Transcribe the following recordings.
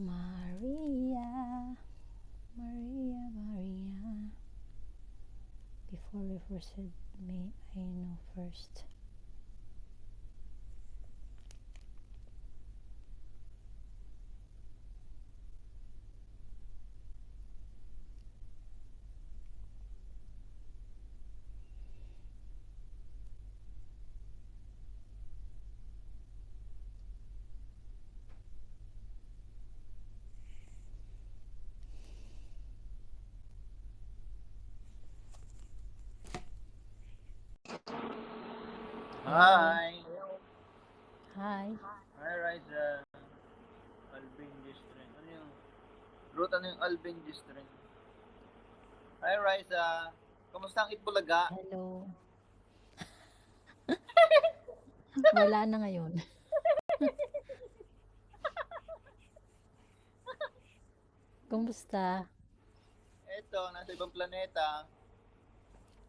Maria, Maria, Maria. Before we proceed, may I know first. Hi. Hi. Hi, Riza. Alvin Gistring. Ano yung... Ruth, ano yung Alvin Gistring? Hi, Riza. Kamusta ang Itbulaga? Hello. Wala na ngayon. Kumusta? Eto, nasa ibang planeta.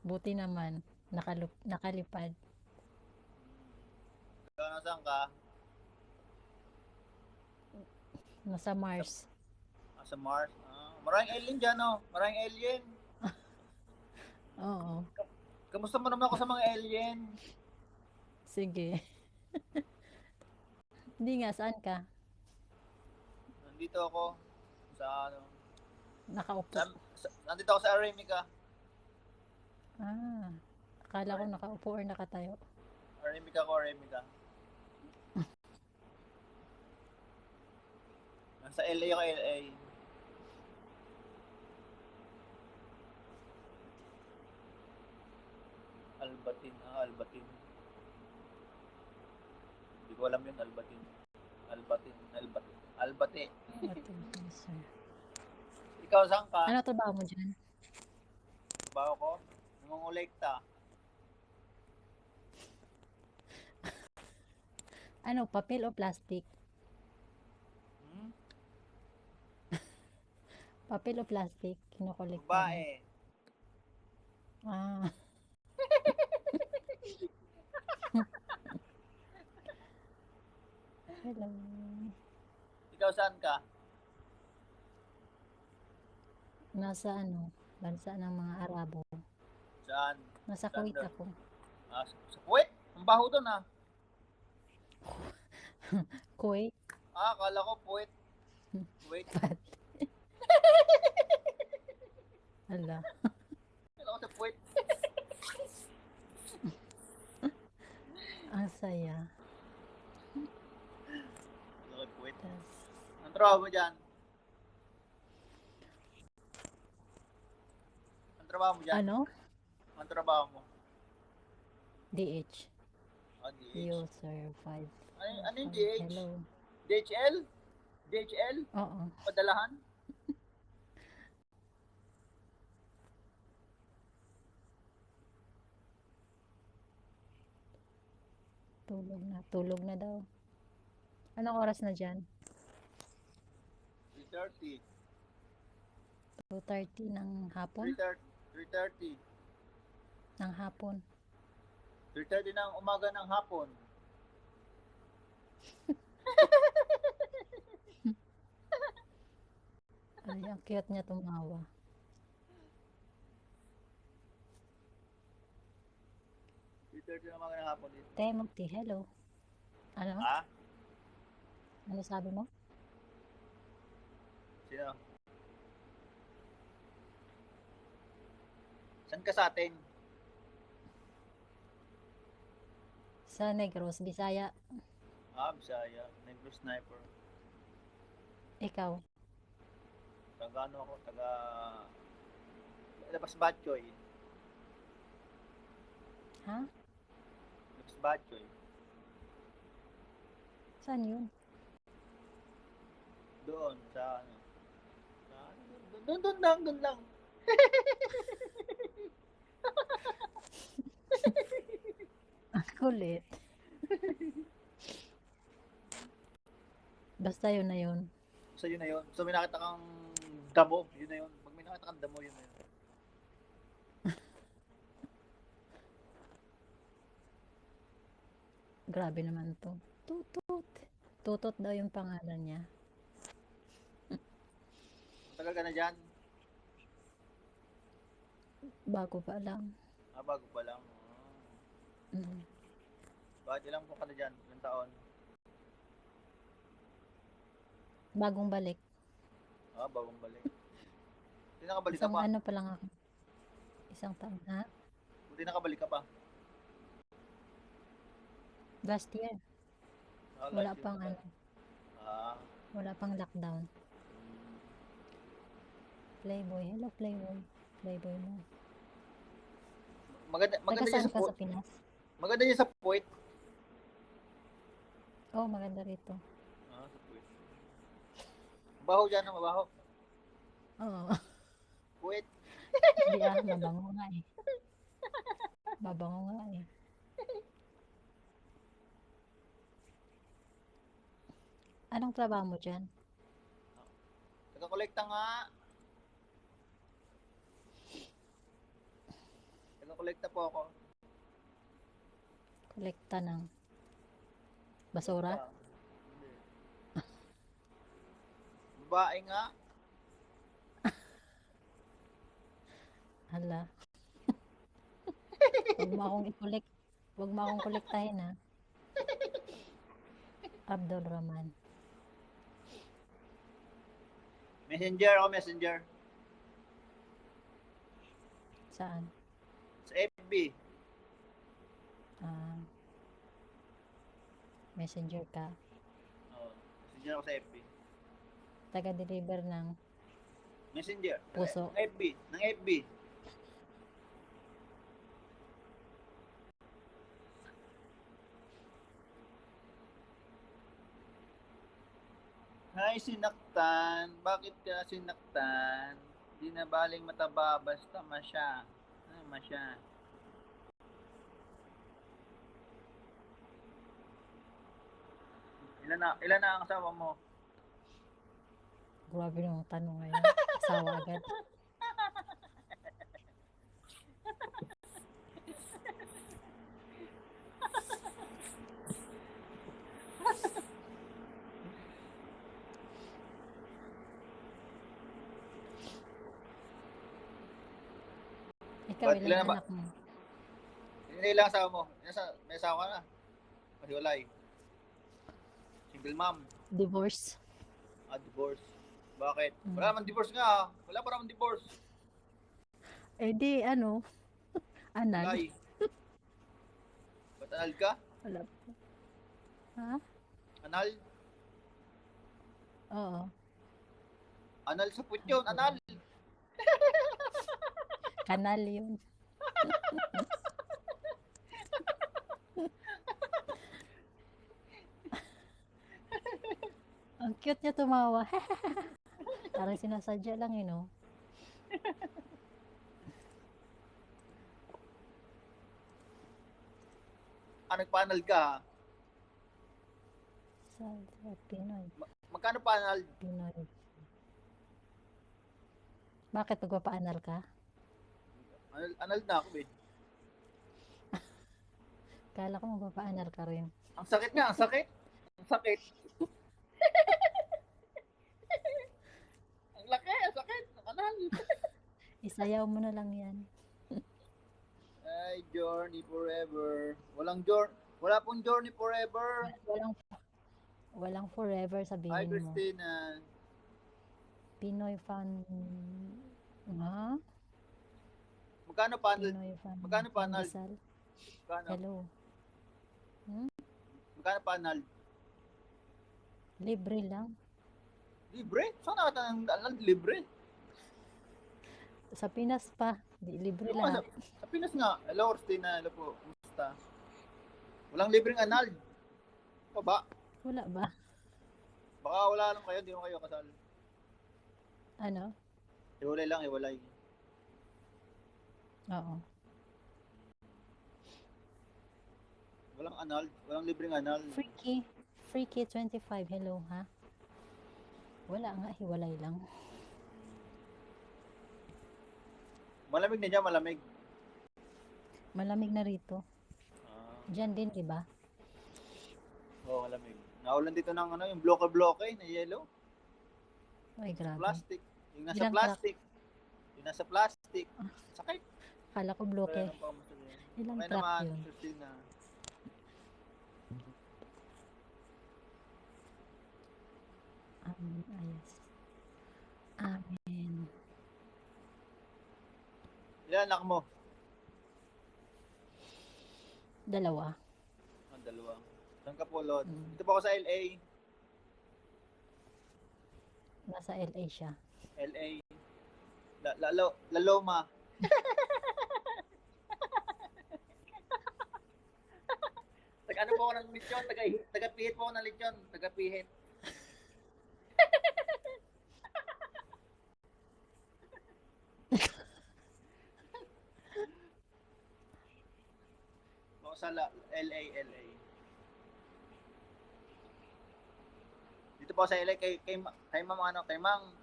Buti naman. Nakalipad. Ikaw nasaan ka? Nasa Sa, Mars. sa Mars. Maraming alien dyan, no? Maraming alien. Oo. Kamusta mo naman ako sa mga alien? Sige. Hindi nga, saan ka? Nandito ako. Sa ano? Nakaupo. Nandito ako sa Aramica. Ah. Akala ko nakaupo or nakatayo. Aramica ko, Aramica. Nasa LA ako, LA. Albatin. Albatin. Hindi ko alam yun, Albatin. Albatin. Albate. Sir. Ikaw, saan ka? Ano trabaho mo dyan? Trabaho ko? Nangungulekta. Ano, papel o plastic? Papel o plastic? Kinukolekta mo. Babae. Ah. Hello. Ikaw, saan ka? Nasa ano, bansa ng mga Arabo. Saan? Nasa Saan Kuwait doon? ako. Sa Kuwait? Ang baho doon, Kuwait? Akala ko Kuwait. Kuwait. Pat. Ala. Akala ko sa Kuwait. Ang saya. Akala ko Kuwait. Tas, Ang trabaho mo dyan? Ang trabaho mo dyan? ano? Ang trabaho mo? DH. DH. User 5. Ano yung DH? Hello. DHL? DHL? Oo. Padalahan? Tulog na. Tulog na daw. Anong oras na dyan? 3:30. 2:30 ng hapon? 3:30. Ng hapon. 3:30 ng umaga ng hapon. Ay, ang cute niya tumawa. Ng umaga ng hapon. Timothy, hello. Ano? Ha? Ano sabi mo? Sino? Saan ka sa atin? Sa Negros, Bisaya. Bisaya. Negro Sniper. Ikaw? Taga ano ako? Taga... Labas Batchoy. Ha? Labas Batchoy. Saan yun? Doon, sa ano? Doon lang. Ang kulit. Basta yun na yun. So yun na yun. So may nakita kang damo, yun na yun. Pag may nakita kang damo, yun na yun. Grabe naman to. Tutot. Tutot daw yung pangalan niya. Matagal ka na dyan? Bago pa lang. Bago pa lang. Mm. Bakit ilang po ka na dyan? Ilang taon? Bagong balik. Bagong balik. Buti nakabalik ka Isang pa. ano pa lang ako. Isang taon. Ha? Buti nakabalik ka pa. Last year. Last Wala year pang pa. ano. Ah. Wala pang lockdown. Playboy. Hello, Playboy. Playboy mo. Maganda Taga dyan saan sa ka sa Pinas? Maganda dyan sa puwet. Oh, maganda rito. Sa puwet. Mabaho dyan, mabaho. Oo. Puwet. Hindi mabango nga eh. Mabango nga eh. Anong trabaho mo dyan? Taga-kolekta nga. Taga-kolekta po ako. Kolekta ng basura? Hindi. Babae nga. Hala. Huwag mo akong i-collect. Huwag mo akong kolektahin ha. Abdul Rahman. Messenger ako, messenger. Saan? Sa FB. Messenger ka. Messenger ako sa FB. Taga-deliver ng Messenger. puso. Ng FB. Ng FB. Hi, sinaktan. Bakit ka sinaktan? Di na baling mataba, basta masya. Masya. Ilan na ang asawa mo? Grabe yung tanong ngayon. Asawa agad. Ikaw, Ba't ilang ilan na ba? anak mo? Ilan asawa mo? May asawa ka na? Mahiwalay. Single mom. Divorce? Divorce. Bakit? Wala naman divorce nga. Wala pa naman divorce. Eh di, ano? Anal? Walay. Ba't anal ka? Wala pa. Ha? Anal? Oo. Anal sa puwet yun. Anal. Kanal yun. Ang cute niya tumawa. Parang sinasadya lang eh, no? Nagpa-anal ka ha? Sa Pinoy. Magkano pa anal? Pinoy. Bakit magpapa-anal ka? Anal na ako eh. Kala ko magpapa-anal ka rin. Ang sakit nga, ang sakit. Ang sakit. Ang laki, ang sakit. Ang anal. Isayaw mo na lang yan. Ay, journey forever. Wala pong journey forever. Walang forever Hi, sabihin mo. Christina. Pinoy fan. Ha? Magkano pa anal? Pinoy fan. Magkano pa anal? Pandesal. Magkano? Hello. Magkano pa anal? Libre lang. Libre? Saan nakita ng anal? Libre? Sa Pinas pa. Di, libre Yung lang. Sa Pinas nga. Hello, Christina. Hello po. Kumusta? Walang libreng anal. Pa ba? Wala ba? Baka wala lang kayo. Di mo kayo kasal. Ano? Hiwalay lang, hiwalay. Oo. Walang anal. Walang libreng anal. Freaky 25. Hello, ha? Wala nga. Hiwalay lang. Malamig na dyan, malamig. Malamig na rito. Diyan din, di ba? Oo, malamig. Naulan dito ng yung bloke-bloke na yellow. Ay, grabe. Plastic. Yung nasa Ilang plastic. Yung nasa plastic. Sakit. Akala ko bloke. Wala nang pamasahe. Ilang Okay truck naman, yun? Christina. Amen. Ayos. Amen. Ilan anak mo? Dalawa. Ang dalawa. Saan ka po, Lord? Mm. Dito po ako sa LA. Nasa LA siya. LA. Laloma. Taga-ano po ako ng lechon? Taga-pihit po ako ng lechon. Taga-pihit. Ako sa LA. Dito po sa LA kay Ma'am ano, kay Mang.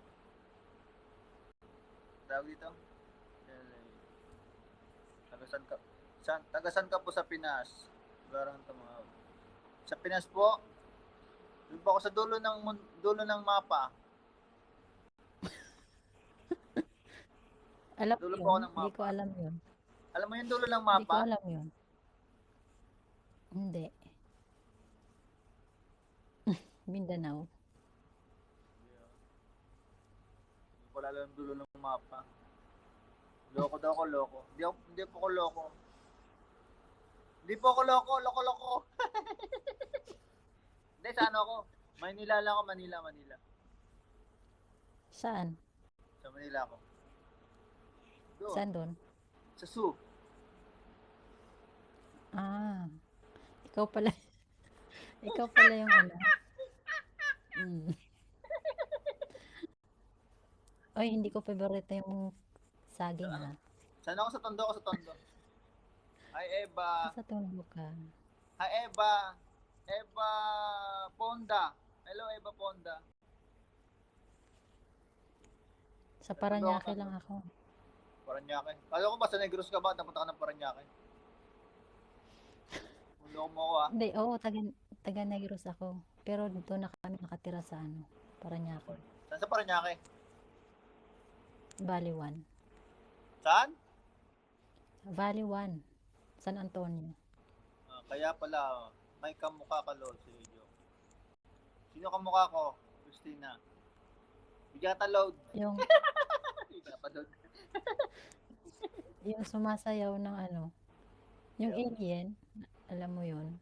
Tawag dito. LA. Tagasan ka po sa Pinas. Garang tumawag. Sa Pinas po. Doon po ako sa dulo ng mapa. Alam Dulo mo po ako yun? ng Hindi ko mapa. alam yun. Alam mo yung dulo ng Hindi ko mapa? alam yun. Hindi. Mindanao. Hindi ko alam yung dulo ng mapa. Loko daw ako, loko. Hindi po ako loko. Hindi po ako loko, loko. Hindi, sa ano ako? Manila lang ako, Manila. Saan? Sa Manila ako. Doon, Saan doon? sa zoo. Ah. Ikaw pala. Ikaw pala yung ano. Mm. Oy, hindi ko favorite yung saging ha. Saan ako? Sa Tondo ako, sa Tondo. Hi, Eva. Sa tondo ka. Hi, Eva. Eva Ponda. Hello, Eva Ponda. Sa Paranaque lang ako. Paranaque. Kala ko ba sa Negros ka ba? Napunta ka ng Paranaque. Muloko mo ako ah. Hindi, oo, taga Negros ako. Pero dito na kami nakatira sa ano, Paranaque. Saan sa Paranaque? Valley 1. Saan? Valley 1. San Antonio. Kaya pala, may kamukha ka, Lord, si Ejo. Sino kamukha ko? Christina. Bigata Load. Yung Bigata Load. yung sumasayaw ng ano, yung alien, alam mo yun.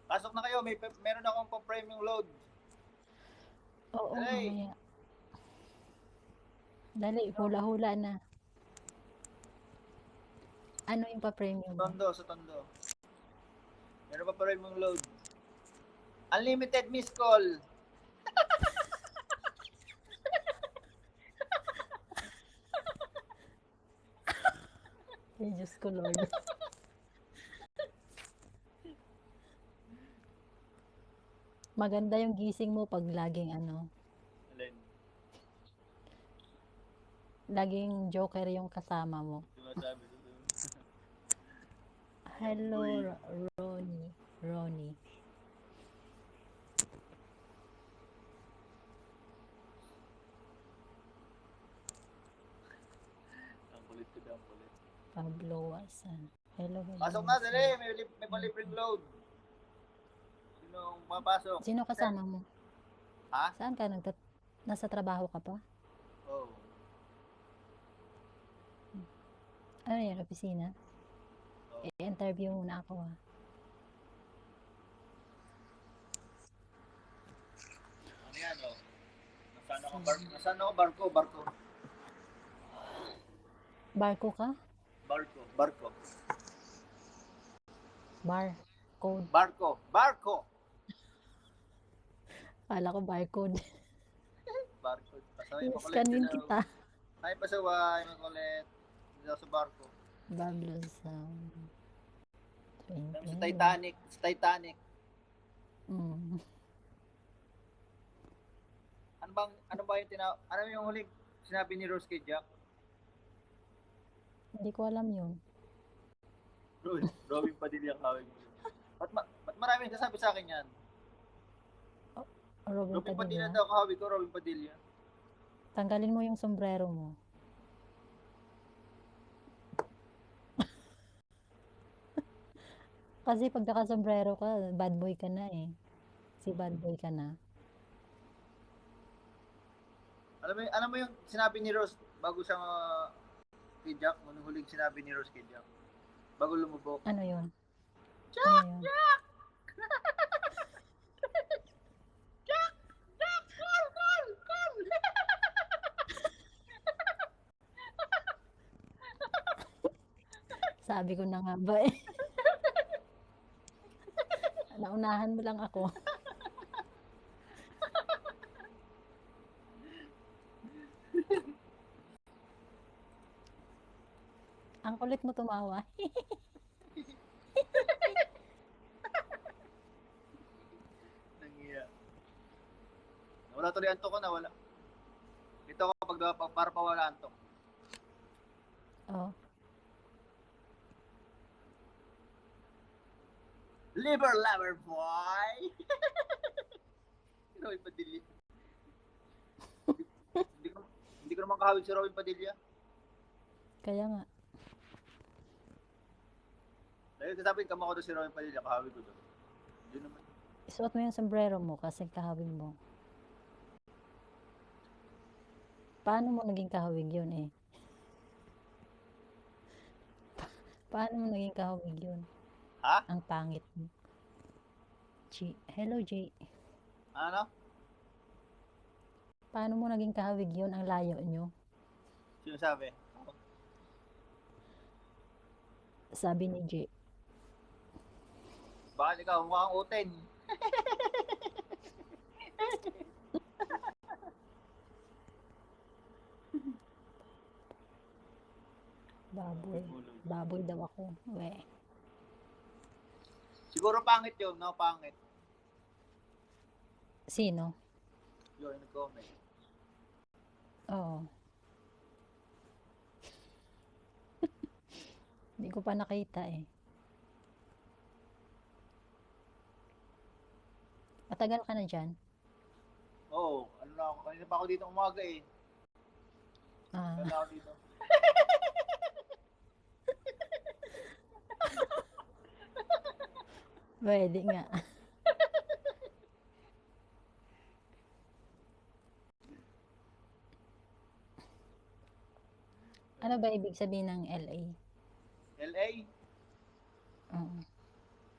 Pasok na kayo, meron akong pa-premium load. Oo, Hey. mamaya. Dali, hula-hula na. Ano yung pa-premium mo? Sa Tondo. Meron pa-premium load. Unlimited miss call. Ay, Diyos ko, Lord. Maganda yung gising mo pag laging ano, Alin? laging joker yung kasama mo. Sumasabi ko. Hello, Ronnie. Ang kulit ko daw, ang kulit. Pablo Wasan. Hello. Pasok na, dali. May palibreng load. Sinong mapasok? Sino kasama mo? Ha? Saan ka? Nasa trabaho ka pa? Oh. Ano yan, opisina? Oh. I-interview muna ako ha. Ano yan, oh? Nasaan ako barko? Barko ka? Barko. Bar. Code. Barko. Kala ko barcode. Barko. Pasaway makulit. Scanin kita. Ay, pasaway makulit. Hindi ako sa barko. Bubble sound. Sa Titanic. Mm. Ano yung huling sinabi ni Rose kay Jack? Hindi ko alam yun. Robin Padilla kawig. Ba't maraming sasabi sa akin yan? Robin Robin Padilla Padilla. daw, kahawi ko, Robin Padilla. Tanggalin mo yung sombrero mo. Kasi pag naka-sombrero ka, bad boy ka na eh. Si bad boy ka na. Alam mo yung sinabi ni Rose bago siya kay Jack, nung huling sinabi ni Rose kay Jack. Bago lumubog. Ano yun? Ano Jack! yun? Jack! Jack! Jack! Call! Call! Call! Sabi ko na nga ba eh. Naunahan mo lang ako. Ang kulit mo tumawa. Nangiya. Wala tuloy antok ko na, wala. Ito ako para pawala antok. Oh. Liver lover boy! Robin Padilla. Hindi ko naman kahawig si Robin Padilla. Kaya nga. Dahil sasabihin kamo ko doon si Robin Padilla, kahawig ko doon. Yun naman. Isuot mo yung sombrero mo kasi kahawig mo. Paano mo naging kahawig yun eh? Paano mo naging kahawig yun? Ha? Ang pangit mo. Hello, J. Ano? Paano mo naging kahawig yun? Ang layo nyo. Sino sabi? Sabi ni J. Bakit ikaw, mukhang uten. Baboy. Baboy daw ako. We. Siguro pangit yun, no? Pangit. Sino? Yun, nag-comment. Oo. Hindi ko pa nakita eh. Matagal ka na dyan? Oo, ano na ako. Kanina pa ako dito umaga eh. Ah, Kanina ako dito. pwede nga. Ano ba ibig sabihin ng LA? LA? Oo.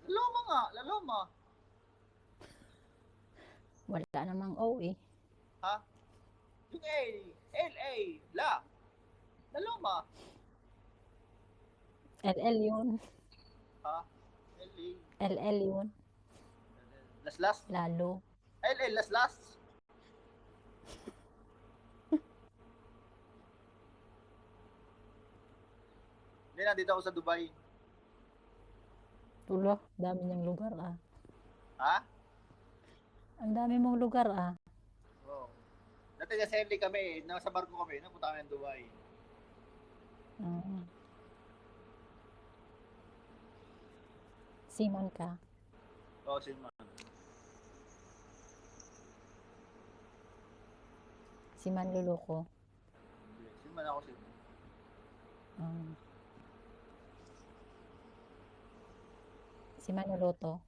Laloma nga, laloma. Wala namang O eh. Ha? Yung A, LA, laloma. LL yun. Ha? LA, LL yun. laslas. Lalo. LA, laslas. Hindi, nandito ako sa Dubai. Tulo, dami niyang lugar ah. Ha? Ang dami mong lugar ah. Oo. Dati sa LA kami, nasa barko kami, napunta kami ng Dubai. Oo. Simon ka. Oo, Simon. Si Manluloko. Simon ako, Simon. Si Manaloto.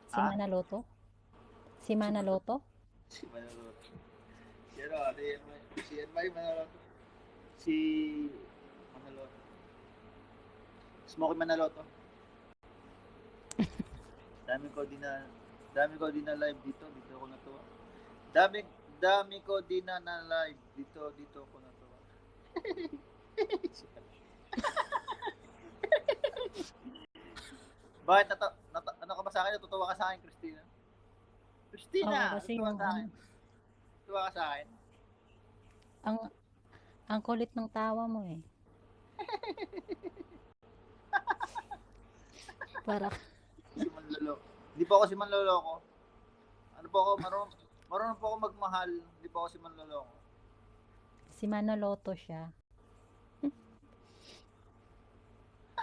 Si Ha? Manaloto? Si Manaloto? Si Manaloto. Si ano, si Enmay Manaloto. Si Manaloto. Smokey Manaloto. Dami ko din na live dito ako natuwa. Dami ko din na live dito ako natuwa. Bakit ano ka ba sa akin? Natutuwa ka sa akin, Christina? Christina, Oo, kasi natutuwa yung sa akin. Natutuwa ka sa akin? ang ang kulit ng tawa mo eh. Para Si Manloloko. Hindi po ako si Manloloko. Ano po ako, marunong po ako magmahal. Hindi po ako si Manloloko. si Manaloto siya.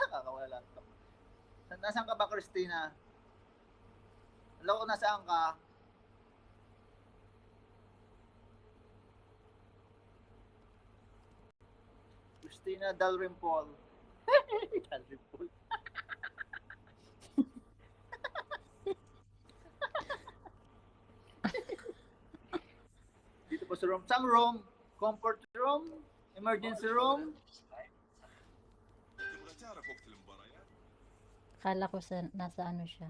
Kakawala lang to. Nasaan ka ba, Christina? Alam ko nasaan ka. Christina Dalrymple. Dalrymple. Dito po sa room. Saan room? Comfort room? Emergency room? تبغى تعرف وقت المباريات؟ Kala ko nasa ano siya.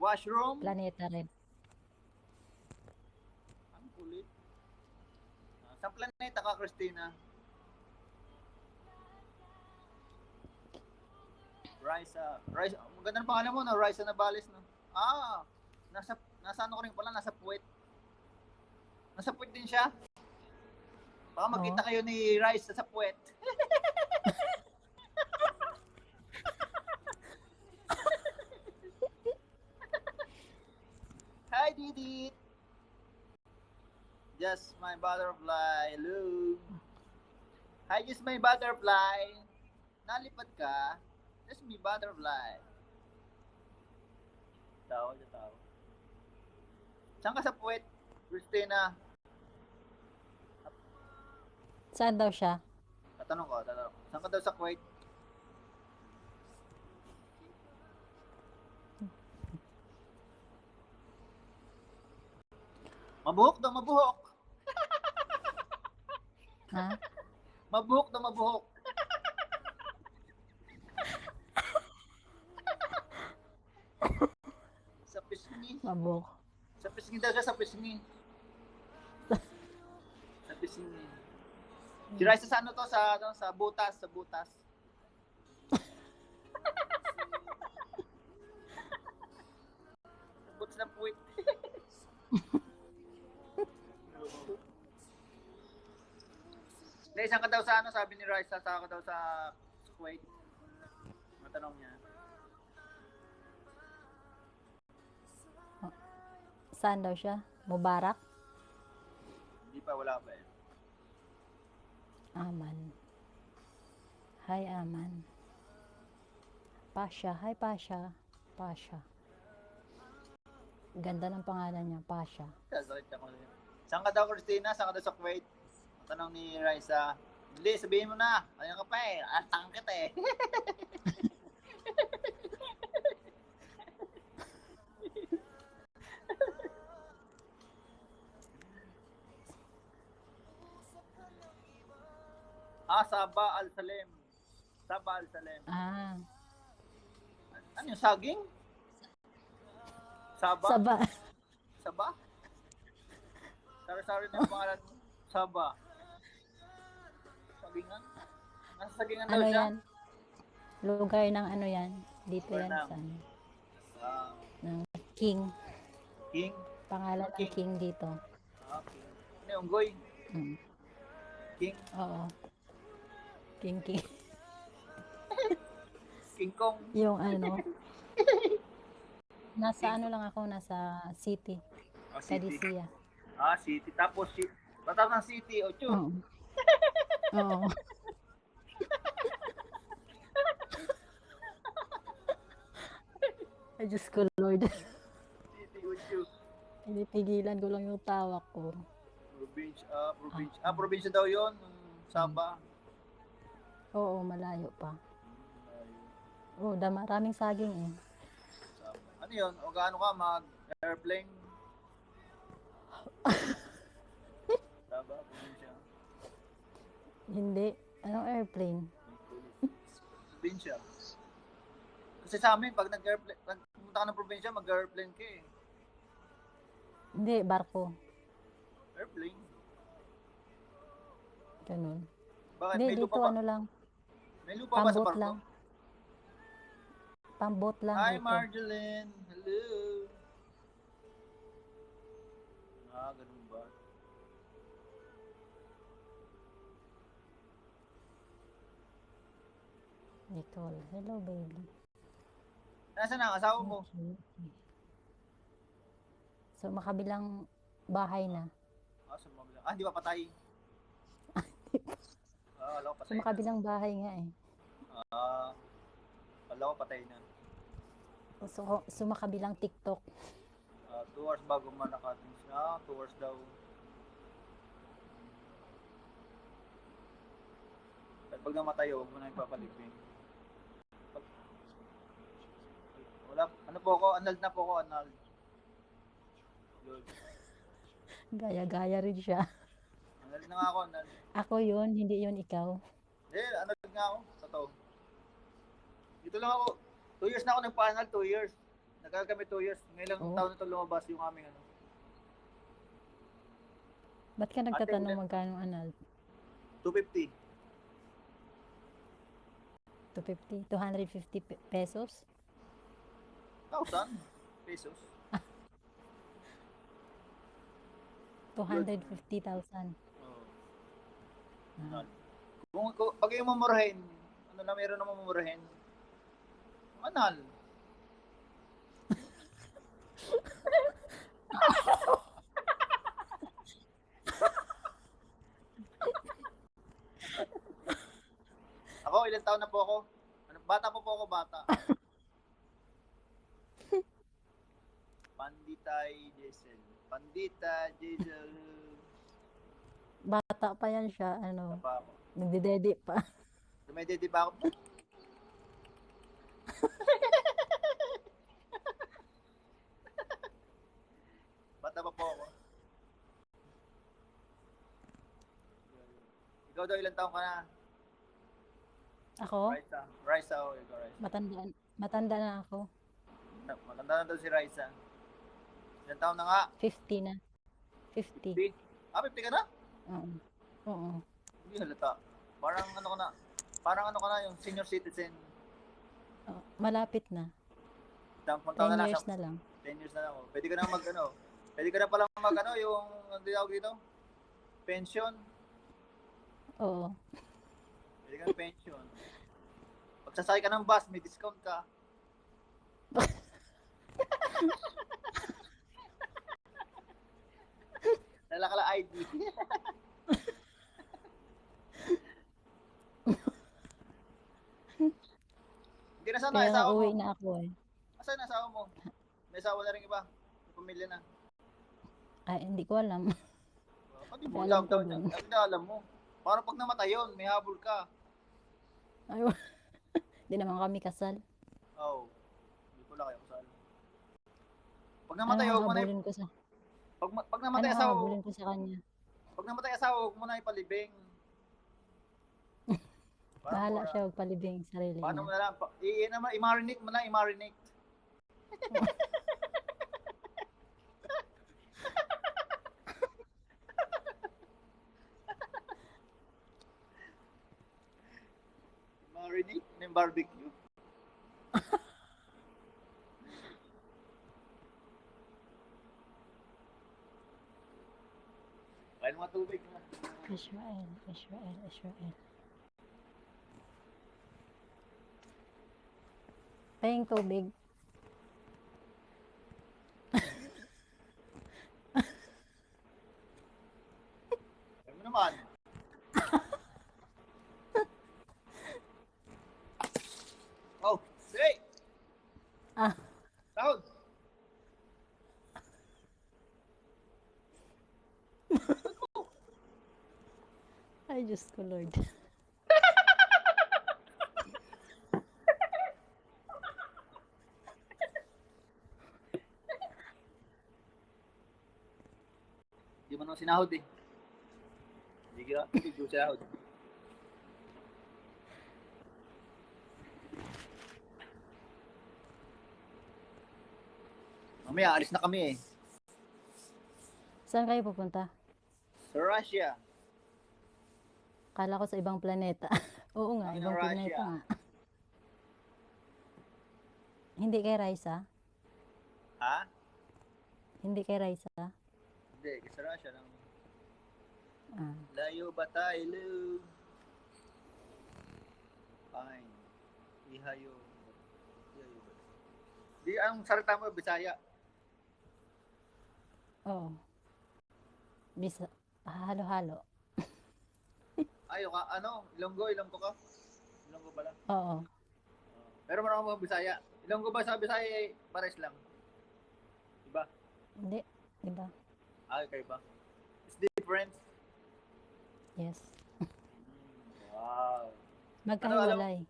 Washroom? Planeta rin. Ang kulit. Saan planeta ka, Christina? Raisa. Raisa. Maganda ng pangalan mo, no? Raisa Navales, no? Ah, nasa ano ko rin pala, nasa Puwet. Nasa Puwet din siya. Baka magkita kayo ni Raisa sa Puwet. Hi, Didit. Just my butterfly. Hello. Hi, just my butterfly. Nalipad ka? Just me butterfly. Tao. Saan ka sa Puwet, Christina? Saan daw siya? Tatanong ko. Saan ka daw sa Kuwait? Mabuhok daw, mabuhok. Ha? Mabuhok daw, mabuhok. Sa pisngi. Mabuk. Sa pisngi daw siya, sa pisngi. Sa pisngi. Si Raisa sa ano to? Sa butas, sa butas. Sa butas ng puwit. Hindi, saan ka daw sa ano? Sabi ni Raisa, saan ka daw sa Kuwait? Matanong niya. Saan daw siya? Mubarak? Hindi pa, wala pa eh. Aman. Hi, Aman. Pasha. Hi, Pasha. Pasha. Ganda ng pangalan niya, Pasha. Sakit ako yun. Saan ka daw, Christina? Saan ka daw sa Kuwait? Tanong ni Raisa. Hindi, sabihin mo na. Ayan ka pa eh. Tangkit eh. Sabah Al-Salem. Sabah Al-Salem. Ah. Ano yung saging? Sabah? Saba. Sabah? Sari-sari na yung pangalan mo. Sabah. Sagingan? Nasa sagingan daw Ano siya? yan? Lugar ng ano yan? Dito Lugar yan ng- sa ano? Ah, Ng King. King? Pangalan ng King. King dito. King. Ano yung Unggoy? Mm. King? Oo. King. King Kong? Yung ano. Nasa ano lang ako, nasa city. City. Kadisia. City. Tapos, patawag ng City. Ocho. Oo. Oo. Ay, Diyos ko, Lord. City, Ocho. Pinipigilan ko lang yung tawa ko. Probinsya daw yun. Sabah. Oo, malayo pa. Oo, maraming saging eh. Sabah. Ano yun? O gaano ka mag-airplane? Sabah, probinsya. Hindi. Anong airplane? Probinsya. Kasi sa amin, pag pumunta ka ng probinsya, mag-airplane ka eh. Hindi, barko. Airplane? Ganun. Bakit? Hindi, May lupa dito ba? ano lang. May lupa ba sa Pambot barko? lang. Pambot lang Hi, dito. Marjeline. Hello. Ganun ba? Nicole. Hello, baby. Nasaan na ang asawa mo? Okay. So, makabilang bahay na. Sumabla. Di ba patay? Alam ko So, patay na. makabilang bahay nga eh. Alam ko patay na. So makabilang TikTok. 2 hours bago man nakating siya. 2 hours daw. pag namatay, huwag mo na ipapalibing. Wala, ano po ako, annulled na po ako, annulled. Yun. Gaya-gaya rin siya. Annulled na nga ako, annulled. Ako yun, hindi yun ikaw. Annulled nga ako, totoo. Dito lang ako, 2 years na ako nagpa-annulled, 2 years. Nagkagamit 2 years. Ngayon lang taon na ito lumabas yung aming ano. Ba't ka nagtatanong magkano anal? 250. 250? 250 pesos? 1,000 pesos. 250,000. Oh. Kung pag yung mamurahin, ano na meron na mamurahin? Anal. Ako, ilang taon na po ako? Bata po ako, bata. Panditay Diesel. Pandita Diesel. Bata pa yan siya, ano, Pa ako. nagdedede pa. Dumedede ba ako? Bata pa po ako. Ikaw daw, ilang taon ka na? Ako? Raisa, oh, ikaw Raisa. Matanda na ako. Matanda na daw si Raisa. Ilang taon na nga? 50 na. 50. 50? 50 ka na? Oo. Hindi halata. Parang ano ka na yung senior citizen. Oh, malapit na. 10 years na lang. 10 years na lang. Oh. Pwede ka na pwede ka na pala yung, ano tawag dito? Pension. Oo. Pwede ka na pension. Pag sasakay ka ng bus, may discount ka. Dala ka lang ID. Hindi na sana, Kaya asawa mo. uwi na ako eh. Asan na asawa mo? May asawa na rin iba. May pamilya na. Ay, hindi ko alam. Pati mo, Alam ko lockdown dun. yan. Hindi alam mo. Parang pag namatay yun, may habol ka. Ay, hindi naman kami kasal. Oo. Hindi ko lang kayo kasal. Pag namatay, huwag mo na habulin ko sa pag namatay asawa, habulin ko sa kanya. pag namatay asawa, huwag mo na ipalibing. Bahala siya magpalibing sarili Paano mo niya. na lang, i-marinate mo na, i-marinate. Marinate ng barbecue. Kain mga tubig na. Israel, Israel, Israel. Pahing tubig. Kain mo naman. Oh, hey! Ah, Sahod! ay Diyos ko Lord. Hindi mo naman sinahod eh. Hindi ko sinahod. Mamaya, alis na kami eh. Saan kayo pupunta? Sa Russia. Kala ko sa ibang planeta. Oo nga, Ang ibang Russia. planeta nga. Hindi kay Raisa? Ha? Hindi kay Raisa? Hindi, sa Russia lang. Ah. Layo ba tayo? Fine. Ihayo. Di, ang salita mo, Bisaya. Oo. Halo-halo. Ayo ka, Ilonggo ka? Ilonggo pala. Oo. Pero marami mga Bisaya. Ilonggo ba sa Bisaya, pares lang? Diba? Hindi. Diba? Okay ba? It's different. Yes. Wow. Magkahiwalay.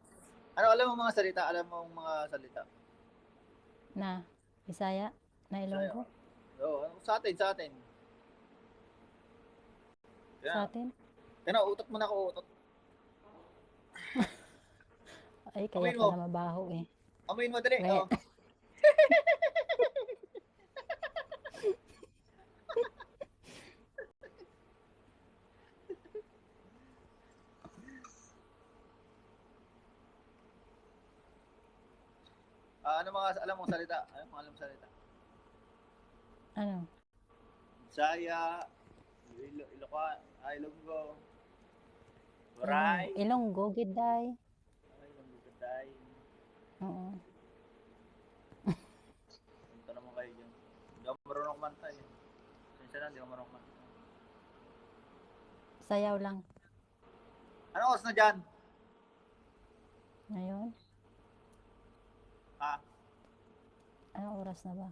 Alam mo mga salita? Alam mo mga salita? Na Bisaya, na Ilonggo, Oo, sa atin. sa Kaya, atin. kaya utot mo na ako, utot. Ay, kaya Amoyin mo. pala mabaho eh. Amoyin mo, dali. Wet. Oh. Ano mga alam mo salita? Ano mga alam mo salita? Ano? Bisaya, Ilonggo, Waray. Ilonggo, Giday. Ilonggo, Gaday. Oo. Punta naman kayo dyan. Hindi ako marunong kumanta eh. Sinsa na, hindi ako marunong kumanta. Sayaw lang. Ano oras na dyan? Ngayon, Ha? anong oras na ba?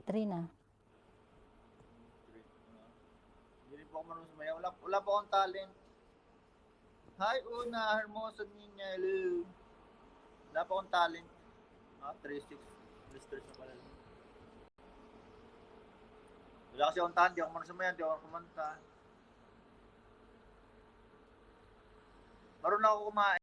3 na. Hindi rin po ako marunong sumayaw. Wala po akong talent. Hi, una, hermoso niña, hello. Wala po akong talent. 3-6. Blisters na pala. Wala kasi akong talent. Di ako marunong sumayaw. Di ako kumanta. Marunong ako kumain.